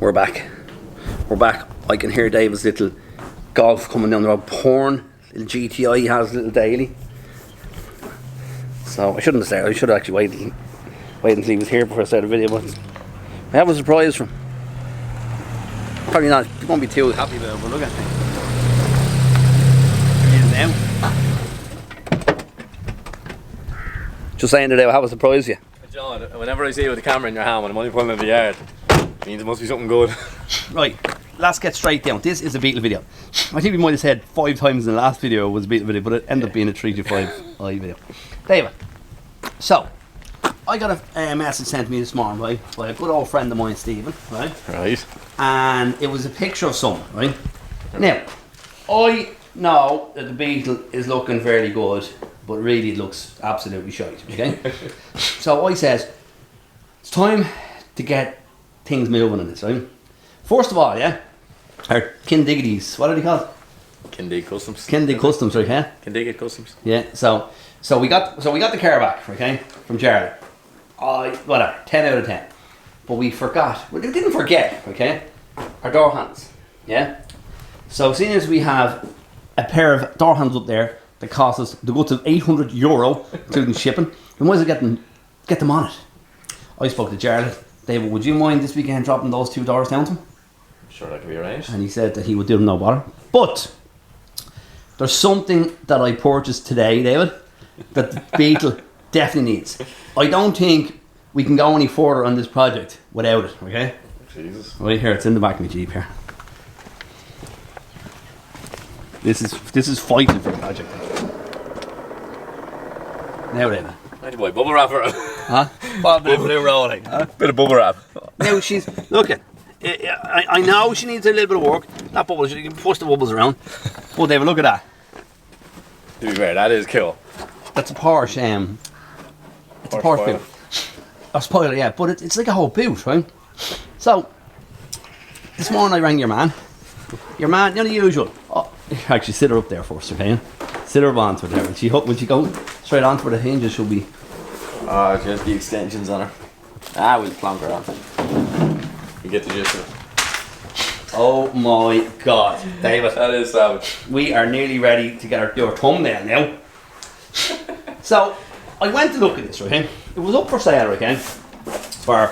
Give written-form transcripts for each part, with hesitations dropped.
We're back. We're back. I can hear David's little golf coming down the road. Porn, little GTI he has, little daily. So I shouldn't have started. I should have actually waited until he was here before I started the video. But I have a surprise from him. Probably not. He won't be too happy about it, but look at him. Here he is now. Just saying today, I have a surprise for you. John, whenever I see you with the camera in your hand when I'm only pulling in the yard, it means it must be something good. Right, let's get straight down. This is a Beetle video. I think we might have said 5 times in the last video it was a Beetle video, but it ended up being a 325i video. David, so I got a message sent to me this morning, right, by a good old friend of mine, Stephen, right? Right. And it was a picture of someone, right? Now, I know that the Beetle is looking fairly good, but really it looks absolutely shite, okay? So I says, it's time to get things moving on this, right? First of all, yeah, our Kindiggities, what are they called? Kindig Customs. Kindig Customs, right, yeah? Kindig Customs. Yeah, so we got the car back, okay, from Charlie. Whatever, 10 out of 10. But we forgot, we didn't forget, okay, our door handles, yeah? So seeing as we have a pair of door handles up there that cost us the guts of €800, including shipping, we might as well get them on it. I spoke to Charlotte. David, would you mind this weekend dropping those 2 doors down to him? Sure, that could be arranged. And he said that he would do them no bother. But there's something that I purchased today, David, that the Beetle definitely needs. I don't think we can go any further on this project without it, okay? Jesus. Right here, it's in the back of my Jeep here. This is fighting for the project. Now, David. I had to buy bubble wrap for her. Huh? What, a bit of blue rolling, huh? Bit of bubble wrap. Now she's, look at, I know she needs a little bit of work. That bubbles, you can push the bubbles around. Oh, David, look at that. To be fair, that is cool. That's a Porsche, it's a Porsche boot. A spoiler, yeah, but it's like a whole boot, right? So, this morning I rang your man, you know the usual. Oh, actually sit her up there first, okay? Sit her onto it there. When she go straight onto the hinges, she'll be... Oh, just the extensions on her. We'll plonk her on. You get the gist of it. Oh my God, David. That is savage. We are nearly ready to get your thumbnail now. So, I went to look at this, right? It was up for sale, okay? It was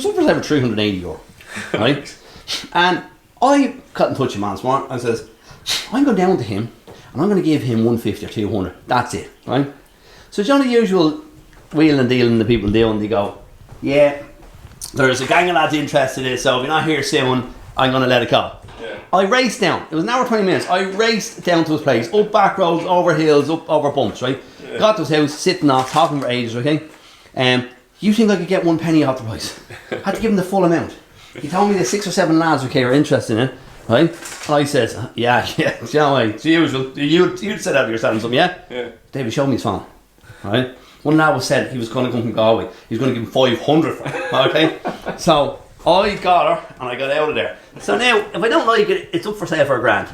up for sale for €380, right? And I got in touch with man this morning and says, I'm going down to him and I'm going to give him 150 or 200. That's it, right? So John, the usual wheeling and dealing the people do, and they go, yeah, there's a gang of lads interested in it, so if you're not here soon, I'm going to let it go. Yeah. I raced down. It was an hour 20 minutes. I raced down to his place, up back roads, over hills, up over bumps, right? Yeah. Got to his house, sitting off, talking for ages, okay? You think I could get 1 penny off the price? Had to give him the full amount. He told me that 6 or 7 lads, okay, are interested in it, right? And I said, yeah, you know, it's the usual. You'd set out you're selling something, yeah? Yeah. David, show me his phone, right? One lad was said he was going to come from Galway. He was going to give him 500 for it, okay? So I got her and I got out of there. So now, if I don't like it, it's up for sale for £1,000.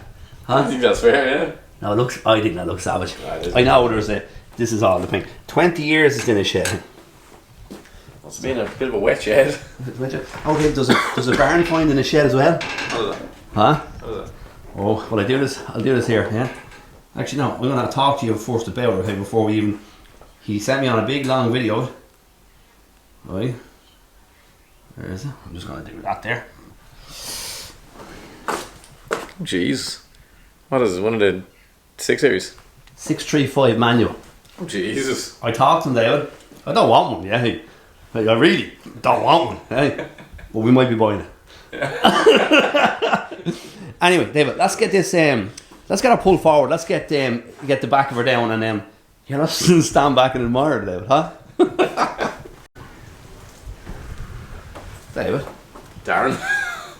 Huh? I think that's fair, yeah. No, I think that looks savage. I know this is all the thing. 20 years it's in a shed. It's been a bit of a wet shed. Okay, does a barn find in a shed as well? What is that? Huh? What is that? Oh, well, I'll do this here, yeah? Actually, no, I'm going to talk to you first about it, okay, before we even... He sent me on a big, long video. Right? Where is it? I'm just going to do that there. Jeez. What is it? One of the 6 series? 635 manual. Oh, Jesus. I talked to him, David. I don't want one, yeah? I really don't want one, hey? But we might be buying it. Yeah. Anyway, David, let's get this, let's get her pulled forward. Let's get the back of her down and let's stand back and admire her, David, huh? David. Darren.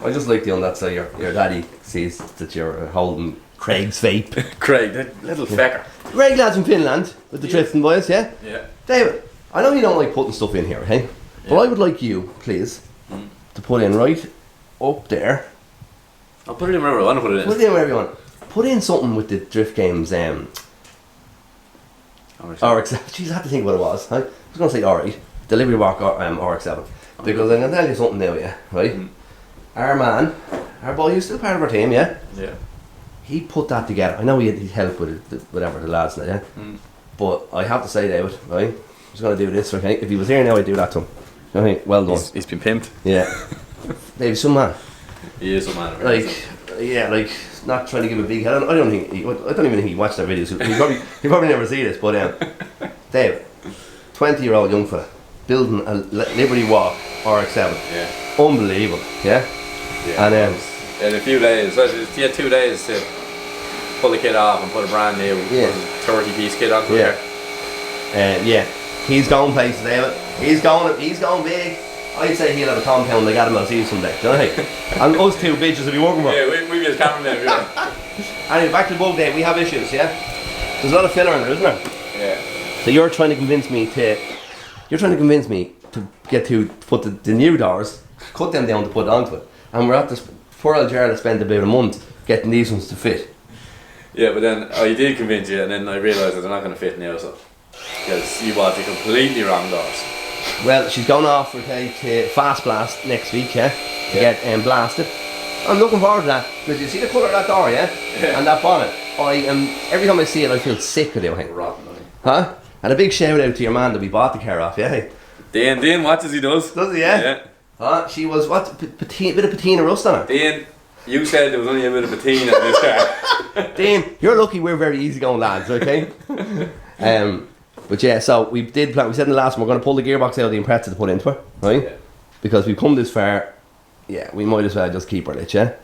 I just like the one that so your daddy sees that you're holding Craig's vape. Craig, the little fecker. Craig lads from Finland with the Tristan boys, yeah? Yeah. David, I know you don't like putting stuff in here, okay? But I would like you, please, to put in right up there. I'll put it in wherever I want to put it in. Put it in wherever you want. Put in something with the Drift Games Rx7. Jeez, I had to think what it was. I was going to say R8. Delivery Walk Rx7. Because I'm going to tell you something now, yeah, right? Our man, our boy, who's still part of our team, yeah? Yeah. He put that together. I know he had help with it, whatever, the lads, yeah? But I have to say, David, right? He's going to do this, okay? If he was here now, I'd do that to him. Okay, well done. He's been pimped. Yeah. David, some man. He is a man. Like, yeah, like, not trying to give a big head. I don't even think he watched that video. So he probably never see this. But Dave, 20-year-old young fella building a Liberty Walk Rx7. Yeah. Unbelievable. Yeah. Yeah. And in a few days, he had 2 days to pull the kit off and put a brand new 30-piece kit onto it. Yeah. He's going places, David. He's going big. I'd say he'll have a compound like Adam LC someday. Do you know what I mean? And us two bitches will be working for. Yeah, we be his cameraman. Anyway, back to the bug, Dave. We have issues, yeah? There's a lot of filler in there, isn't there? Yeah. So you're trying to convince me to get to put the new doors, cut them down to put onto it. And we're at this poor old jar that spent about a month getting these ones to fit. Yeah, but then I did convince you, and then I realised that they're not going to fit now, so. Because you bought the completely wrong doors. Well, she's going off to Fast Blast next week, yeah? To get blasted. I'm looking forward to that, because you see the colour of that door, yeah? And that bonnet. Every time I see it, I feel sick with it, I think. Rotten, huh? And a big shout out to your man that we bought the car off, yeah? Dane watches, he does. Does he, yeah? Yeah. She was, what, bit of patina rust on her? Dane, you said there was only a bit of patina in this car. Dane, you're lucky we're very easygoing lads, okay? But yeah, so we did plan, we said in the last one, we're going to pull the gearbox out of the Impreza to put into her, right? Yeah. Because we've come this far, yeah, we might as well just keep her lit, yeah?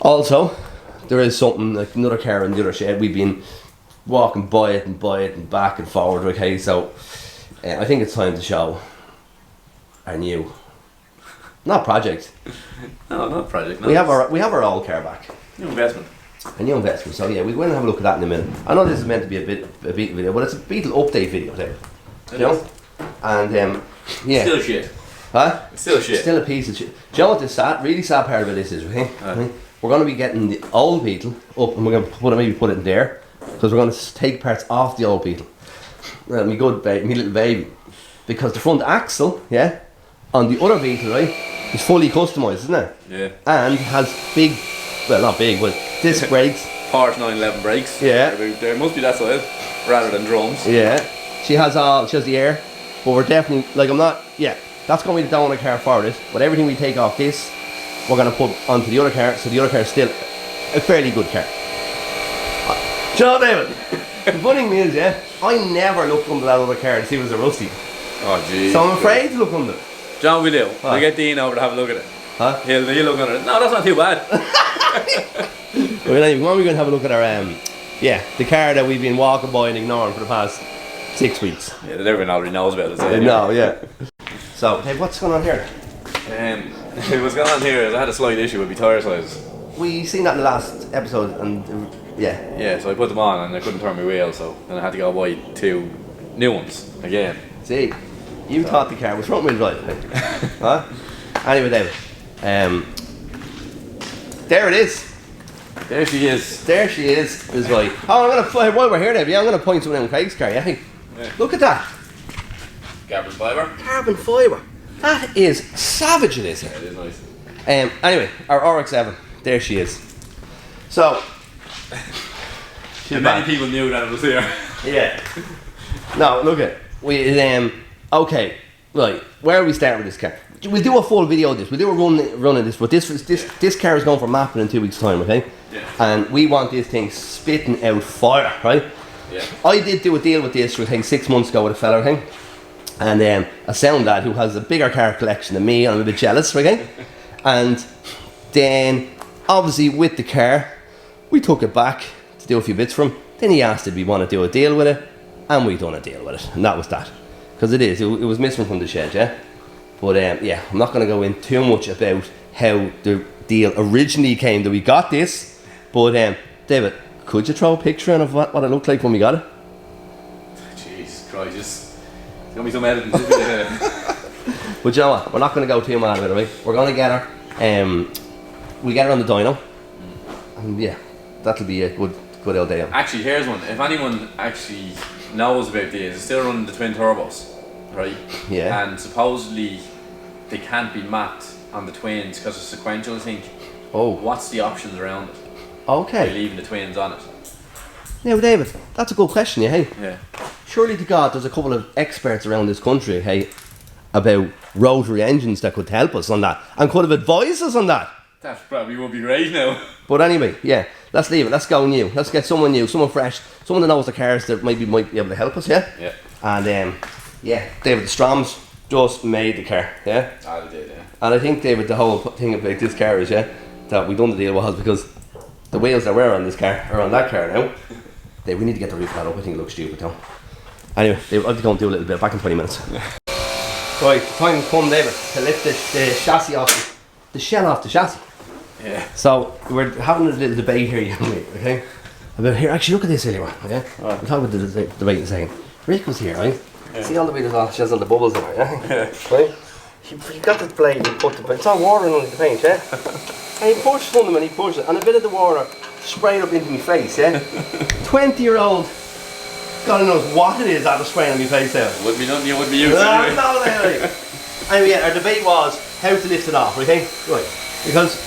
Also, there is something, like another car in the other shed, we've been walking by it and back and forward, okay? So, I think it's time to show our new, not project. No, not project. No. We have our old car back. New investment. A new investment, so yeah, we're going to have a look at that in a minute. I know this is meant to be a Beetle video, but it's a Beetle update video, there. You know? And yeah. Still shit. Huh? It's still shit. Still a piece of shit. Do you know what this really sad part of this is, right? We're going to be getting the old Beetle up, and we're going to maybe put it in there, because we're going to take parts off the old Beetle. My little baby. Because the front axle, yeah, on the other Beetle, right, is fully customised, isn't it? Yeah. And has big, well, not big, but disc brakes. Porsche 911 brakes. Yeah. There must be that size, rather than drums. Yeah. She has the air, but we're definitely, that's going to be the down on the car for this, but everything we take off this, we're going to put onto the other car, so the other car is still a fairly good car. Do you know, David? The funny thing is, yeah, I never looked under that other car to see if it was a rusty. Oh, jeez. So I'm afraid to look under it. John, we do. We'll get Dean over to have a look at it. Huh? He'll look under it. No, that's not too bad. Well, anyway, when are we going to have a look at our, the car that we've been walking by and ignoring for the past 6 weeks? Yeah, that everyone already knows about it. So no, yeah. So, hey, what's going on here? What's going on here is I had a slight issue with my tyre sizes. We seen that in the last episode, and Yeah, so I put them on and I couldn't turn my wheel, so then I had to go buy 2 new ones again. See, you thought the car was front wheel drive, huh? Anyway, David, there it is. There she is. There she is right. Oh, while we're here, David, I'm going to point something out in Craig's car, yeah? Look at that. Carbon fibre. Carbon fibre. That is savage, it is. Yeah, it is nice. Anyway, our Rx7, there she is. So, many people knew that it was here. Yeah. No, look at we. Okay, right. Where are we starting with this car? We'll do a full video of this. We'll do a run of this. But this car is going for mapping in 2 weeks' time, okay? Yeah. And we want this thing spitting out fire, right? Yeah. I did do a deal with this, I think 6 months ago with a fella, thing, and a sound lad who has a bigger car collection than me. I'm a bit jealous, okay? And then, obviously, with the car, we took it back to do a few bits for him. Then he asked if we want to do a deal with it, and we done a deal with it, and that was that. Because it was missing from the shed, yeah? But I'm not going to go in too much about how the deal originally came that we got this. But David, could you throw a picture in of what it looked like when we got it? Jeez Christ, it's going to be some editing. But you know what, we're not going to go too mad about it, right? We're going to get her, we get her on the dyno, and yeah, that'll be a good old day. Actually, here's one. If anyone actually knows about these, it's still running the twin turbos. right? Yeah. And supposedly they can't be mapped on the twins because it's sequential, I think. Oh. What's the options around it? Okay. By leaving the twins on it. Now, David, that's a good question, yeah, hey? Yeah. Surely to God, there's a couple of experts around this country, hey, about rotary engines that could help us on that and could have advised us on that. That probably would be great now. But anyway, yeah, let's leave it. Let's go new. Let's get someone new, someone fresh, someone that knows the cars that maybe might be able to help us, yeah? Yeah. And, yeah, David, the Stroms just made the car, yeah? Ah, they did, yeah. And I think, David, the whole thing about this car is, yeah, that we done the deal was because the wheels that were on this car are on that car now. We need to get the roof pad up. I think it looks stupid though. Anyway, I'll have to go and do a little bit. Back in 20 minutes. Right, the time come, David, to lift the chassis off the shell off the chassis. Yeah. So we're having a little debate here, you and me, okay? About here, actually look at this anyway, yeah? We'll talk about the debate in a second. Rick was here, right? Yeah. See all the way there's all the bubbles in there, yeah? Right? He got the blade and put the it's all water under the paint, yeah? And he pushed on them and he pushed it, and a bit of the water sprayed up into my face, yeah? 20-year-old, God knows what it is after spraying on my face there. Would be nothing you would be used to. Anyway, yeah, our debate was how to lift it off, okay? Right. Because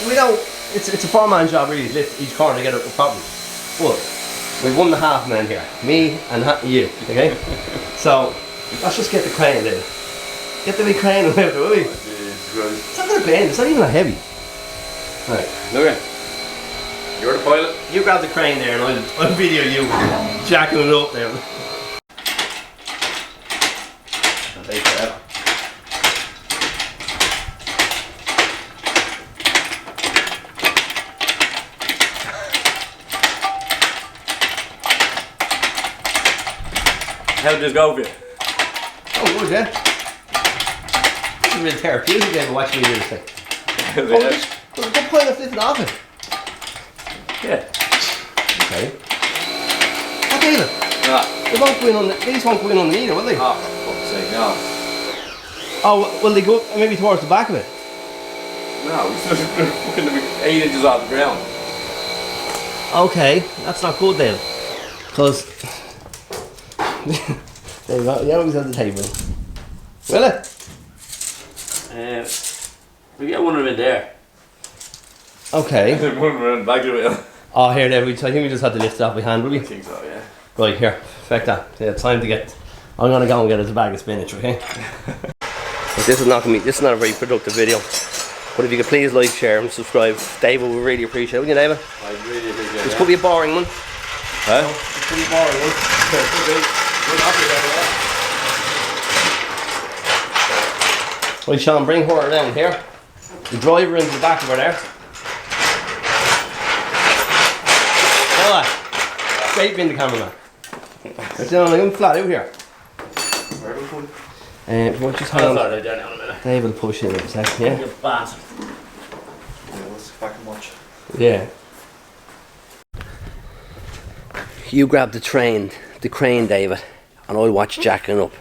we don't, it's a four-man job really to lift each corner to get it properly. But we've won the half man here, me and you, okay? So let's just get the crane in. Get the big crane and lift it, will we? It's not going to bend, it's not even that heavy. Right. Look at you're the pilot. You grab the crane there and I'll video you jacking it up there. That'll take forever. How did this go for you? Oh, good, yeah. This is really therapeutic game of watching me do this thing. There's a good point of lifting off it. Yeah. Okay. What David? Yeah. They won't go in on these won't go in on the either, will they? Oh, for fuck's sake, no. Oh, will they go maybe towards the back of it? No, we're fucking 8 inches off the ground. Okay, that's not good then. Because there you go, you always have the table. Will it? We get one of them in there. Okay. One around the back of the wheel. Oh, here, there. I think we just had to lift it off by hand, will we? I think so, yeah. Right, here. Effect that. Yeah, time to get. I'm gonna go and get us a bag of spinach, okay? But this is not a very productive video. But if you could please like, share, and subscribe, David, we really appreciate it. Wouldn't you, David? I really appreciate it. This could be a boring one. Huh? This could be a boring one. Right, Sean, bring her down here. The driver into the back of her there. Straight in the cameraman. It's down like I'm flat out here. We'll just hold on. Dave will push in a second, yeah? You bastard. Yeah, let's back and watch. Yeah. You grab the crane, David, and I'll watch jacking up.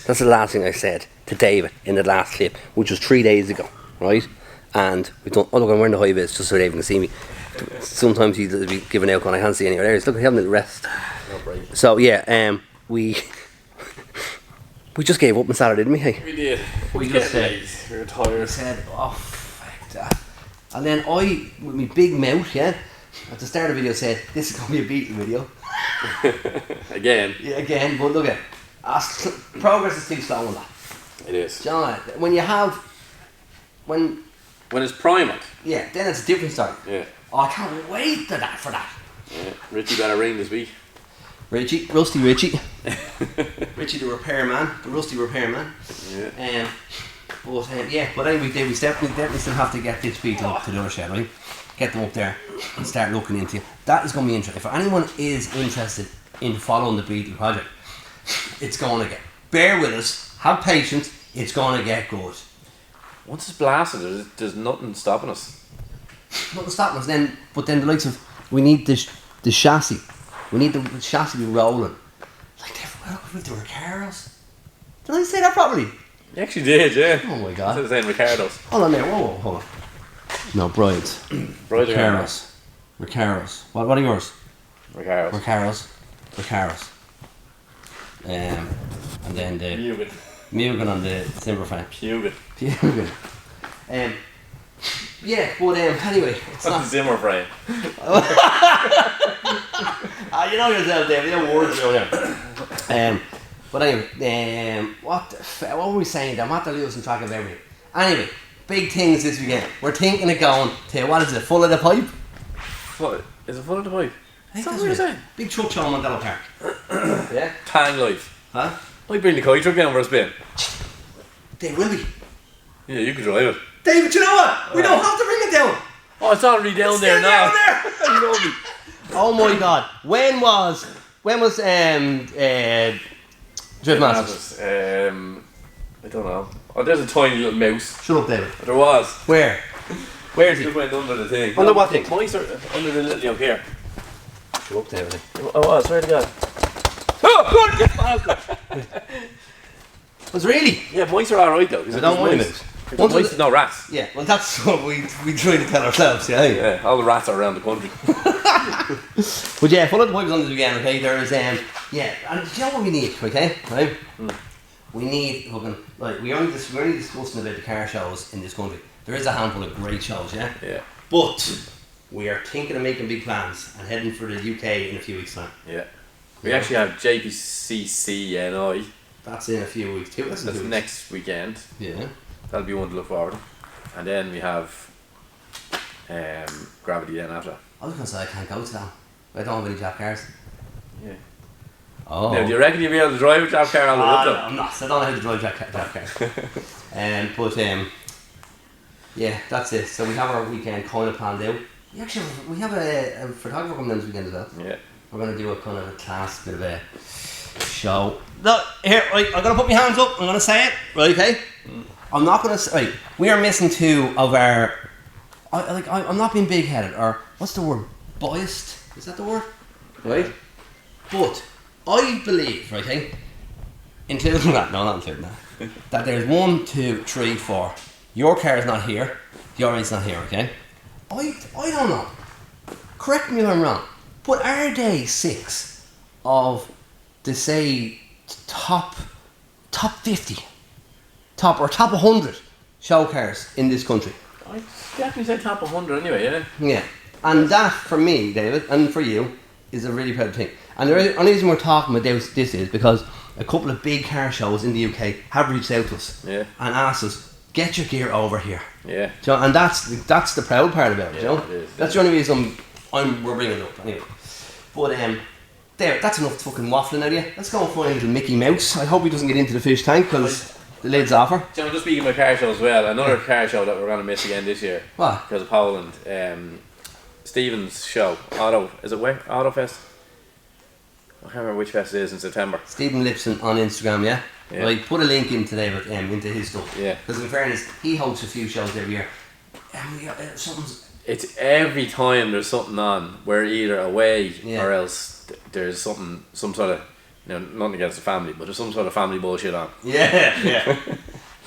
That's the last thing I said to David in the last clip, which was 3 days ago, right? And we don't. Oh look, I'm wearing the high vis just so David can see me. Sometimes he'll be giving out when I can't see anywhere. There he is. Look, he's having a little rest. So yeah, we just gave up on Saturday, didn't we? Hey? We did. We just said we were tired. we said, oh fuck that. And then I, with my big mouth, yeah, at the start of the video said, this is gonna be a Beetle video. Again. Yeah, again, but look at progress is too slow on that. It is. John, when it's primed. yeah, then it's a different story. Yeah. Oh, I can't wait for that. Yeah. Richie got a ring this week. Rusty Richie the repairman, the rusty repairman. Yeah. But anyway, we definitely still have to get this Beetle up to the other shed, right? Get them up there and start looking into it. That is going to be interesting. If anyone is interested in following the Beetle project, it's going to get. Bear with us, have patience, it's going to get good. Once it's blasted, there's nothing stopping us. Nothing stopping us but then the likes of, we need the chassis. We need the chassis to be rolling. Like they were Ricardos. Did I say that properly? You actually did, yeah. Oh my god. Instead of saying Ricardo's. Hold on there, whoa, hold on. No, brides. Brides Ricardos. What are yours? Ricardo's. Ricardos. and then the Mugen. Mugen on the timber frame. Mugen. Mugen. Yeah, but anyway, it's Not not. the Zimmer frame. You know yourself, David. You know words around there. But anyway, what were we saying? I'm not losing track of everything. Anyway, big things this weekend. We're thinking of going to, what is it? Full of the pipe. What? Is it full of the pipe? I think Is that that's what you're it. saying? Big truck show in Mondello Park. Yeah. Tang life. Huh? Might bring the kite truck down for a spin. They will be. Yeah, you can drive it. David, you know what? We don't have to bring it down. Oh, it's already down there Still now. down there. Lovely. Oh my God! When was Drift Masters? I don't know. Oh, there's a tiny little mouse. Shut up, David. There was. Where? Where is It he? just went under the thing. Under what thing? Mice are under the little up here. Shut up, David. Oh, I swear to God. Oh, God! Was really? Yeah, mice are alright though. I don't want mice. Once mice, no rats. Yeah, well, that's what we try to tell ourselves, yeah. Yeah, all the rats are around the country. But yeah, full of the pipes on this weekend, okay? There's yeah, and do you know what we need, okay? Right? We need fucking, like, we're only discussing about the car shows in this country. There is a handful of great shows, yeah? Yeah. But we are thinking of making big plans and heading for the UK in a few weeks' time. Yeah. We actually have JPCCNI. That's in a few weeks too. That's next weekend. Yeah. That'll be one to look forward to. And then we have Gravity then after. I was going to say I can't go to that. I don't have any jack cars. Yeah. Oh. Now, do you reckon you'll be able to drive a jack car on the road though? I'm not. I don't know how to drive jack cars. Yeah, that's it. So we have our weekend kind of planned out. We have a photographer coming in this weekend as well. Yeah. We're going to do a kind of a class, bit of a show. Look, here, right, I'm going to put my hands up. I'm going to say it. Right, okay? I'm not going to say... Right, we are missing two of our... I'm not being big-headed, or... What's the word? Biased? Is that the word? Right? But I believe, right, okay? Including that. No, not including that. That there's 1, 2, 3, 4. Your car is not here. Your is not here, okay? I don't know. Correct me if I'm wrong. But are they 6 of the, say, top 50, top 100 show cars in this country? I'd definitely say top 100 anyway, yeah. Yeah. And that, for me, David, and for you, is a really proud thing. And the only reason we're talking about this is because a couple of big car shows in the UK have reached out to us and asked us, get your gear over here. Yeah. So, and that's the proud part about it, you know? It is, that's the only reason we're bringing it up, anyway. But, there, that's enough fucking waffling out of you. Let's go and find a little Mickey Mouse. I hope he doesn't get into the fish tank, because the lid's off her. So I'm just speaking about car shows as well. Another car show that we're going to miss again this year. What? Because of Poland. Stephen's show. Is it where? Autofest? I can't remember which fest it is in September. Stephen Lipson on Instagram, yeah? Right, put a link in today with, into his stuff. Yeah. Because in fairness, he hosts a few shows every year. And we got something's... It's every time there's something on, we're either away or else there's some sort of, nothing against the family, but there's some sort of family bullshit on. Yeah.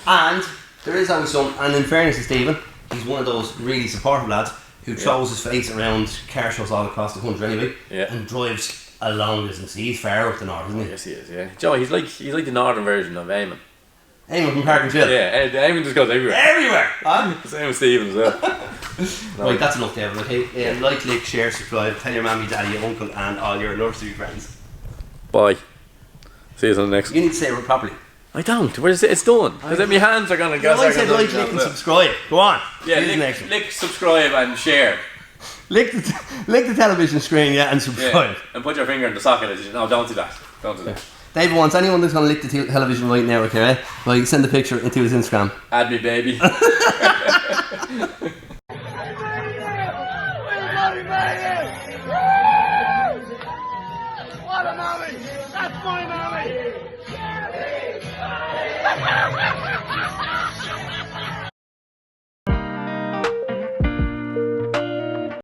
And there is always some, and in fairness to Stephen, he's one of those really supportive lads who throws his face around car shows all across the country anyway, and drives a long distance. He's far up the north, isn't he? Yes, he is, yeah. Joe, he's like the northern version of Eamon. Eamon from Park and Chill. Yeah, Eamon just goes everywhere. Everywhere! Huh? Same with Stephen as well. Right, that's enough, David, okay? Like, click, share, subscribe, tell your mammy, daddy, your uncle, and all your nursery friends. Bye. See you on the next one. You need to say it properly. I don't. Where's it? It's done. Because then my hands are going to go. I said like, click, and subscribe. Go on. Yeah, lick, subscribe, and share. Lick the television screen, and subscribe. Yeah, and put your finger in the socket. No, don't do that. Don't do that. David wants anyone that's going to lick the television right now, okay? Well, you send the picture into his Instagram. Add me, baby. What a mommy! That's my